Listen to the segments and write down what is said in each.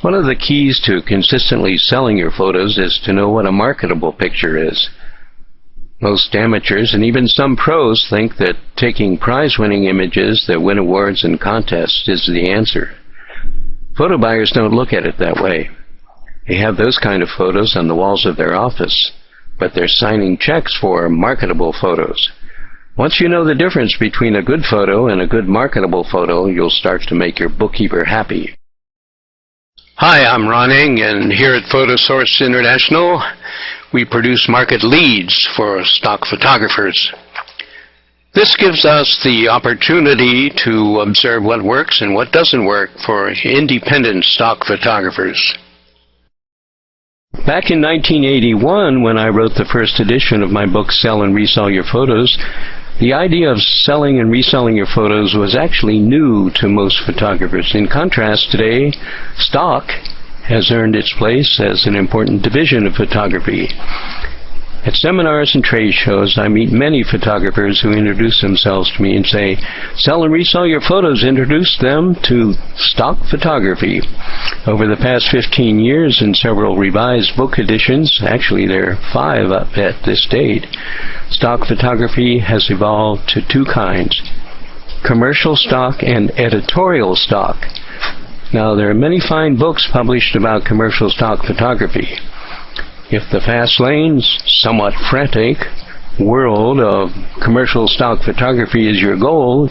One of the keys to consistently selling your photos is to know what a marketable picture is. Most amateurs and even some pros think that taking prize-winning images that win awards and contests is the answer. Photo buyers don't look at it that way. They have those kind of photos on the walls of their office, but they're signing checks for marketable photos. Once you know the difference between a good photo and a good marketable photo, you'll start to make your bookkeeper happy. Hi, I'm Rohn Engh, and here at PhotoSource International, we produce market leads for stock photographers. This gives us the opportunity to observe what works and what doesn't work for independent stock photographers. Back in 1981, when I wrote the first edition of my book, Sell and Resell Your Photos, the idea of selling and reselling your photos was actually new to most photographers. In contrast, today, stock has earned its place as an important division of photography. At seminars and trade shows, I meet many photographers who introduce themselves to me and say, "Sell and resell your photos." Introduce them to stock photography. Over the past 15 years, in several revised book editions, actually there are 5 up at this date, stock photography has evolved to 2 kinds: commercial stock and editorial stock. Now, there are many fine books published about commercial stock photography. If the fast lane's somewhat frantic world of commercial stock photography is your goal,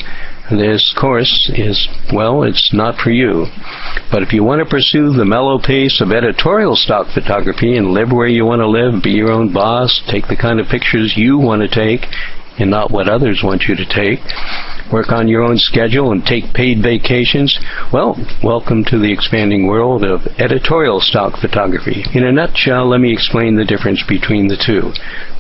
this course is, well, it's not for you. But if you want to pursue the mellow pace of editorial stock photography and live where you want to live, be your own boss, take the kind of pictures you want to take and not what others want you to take, work on your own schedule and take paid vacations, well, welcome to the expanding world of editorial stock photography. In a nutshell, let me explain the difference between the two.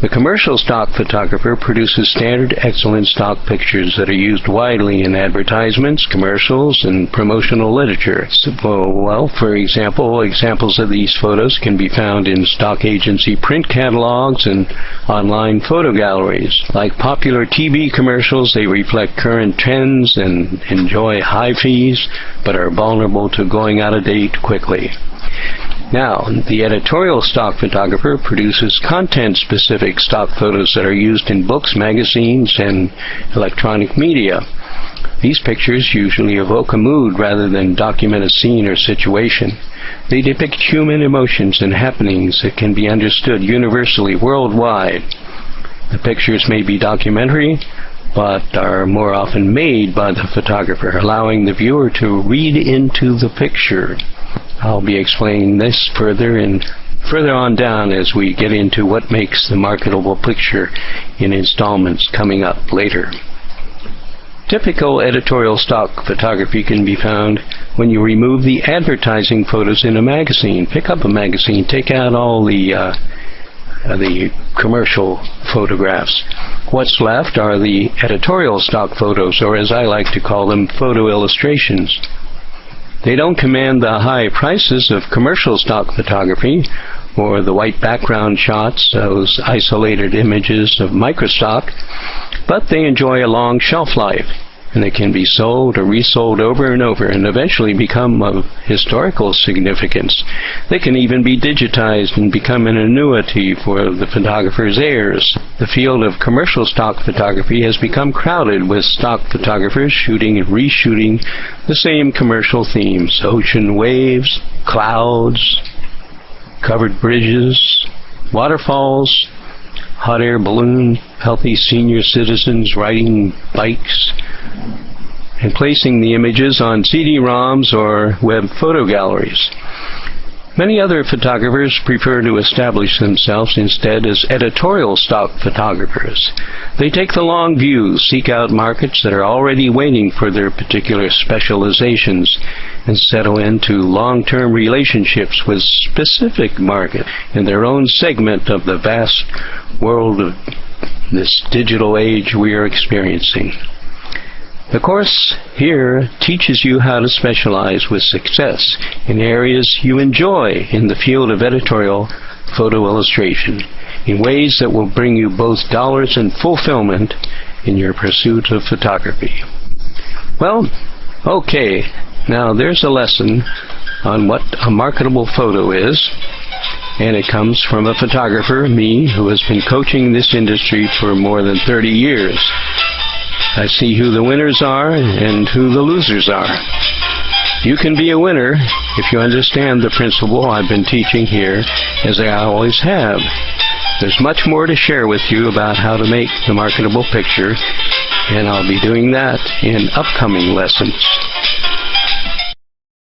The commercial stock photographer produces standard, excellent stock pictures that are used widely in advertisements, commercials, and promotional literature. Well, for example, examples of these photos can be found in stock agency print catalogs and online photo galleries. Like popular TV commercials, they reflect current trends and enjoy high fees, but are vulnerable to going out of date quickly. Now, the editorial stock photographer produces content-specific stock photos that are used in books, magazines, and electronic media. These pictures usually evoke a mood rather than document a scene or situation. They depict human emotions and happenings that can be understood universally worldwide. The pictures may be documentary, but are more often made by the photographer, allowing the viewer to read into the picture. I'll be explaining this further on down as we get into what makes the marketable picture in installments coming up later. Typical editorial stock photography can be found when you remove the advertising photos in a magazine. Pick up a magazine, take out all the commercial photographs. What's left are the editorial stock photos, or as I like to call them, photo illustrations. They don't command the high prices of commercial stock photography or the white background shots, those isolated images of microstock, but they enjoy a long shelf life, and they can be sold or resold over and over and eventually become of historical significance. They can even be digitized and become an annuity for the photographer's heirs. The field of commercial stock photography has become crowded with stock photographers shooting and reshooting the same commercial themes: ocean waves, clouds, covered bridges, waterfalls, hot air balloon, healthy senior citizens riding bikes, and placing the images on CD-ROMs or web photo galleries. Many other photographers prefer to establish themselves instead as editorial stock photographers. They take the long view, seek out markets that are already waiting for their particular specializations, and settle into long-term relationships with specific markets in their own segment of the vast world of this digital age we are experiencing. The course here teaches you how to specialize with success in areas you enjoy in the field of editorial photo illustration in ways that will bring you both dollars and fulfillment in your pursuit of photography. Well, okay, now there's a lesson on what a marketable photo is, and it comes from a photographer, me, who has been coaching this industry for more than 30 years. I see who the winners are and who the losers are. You can be a winner if you understand the principle I've been teaching here, as I always have. There's much more to share with you about how to make the marketable picture, and I'll be doing that in upcoming lessons.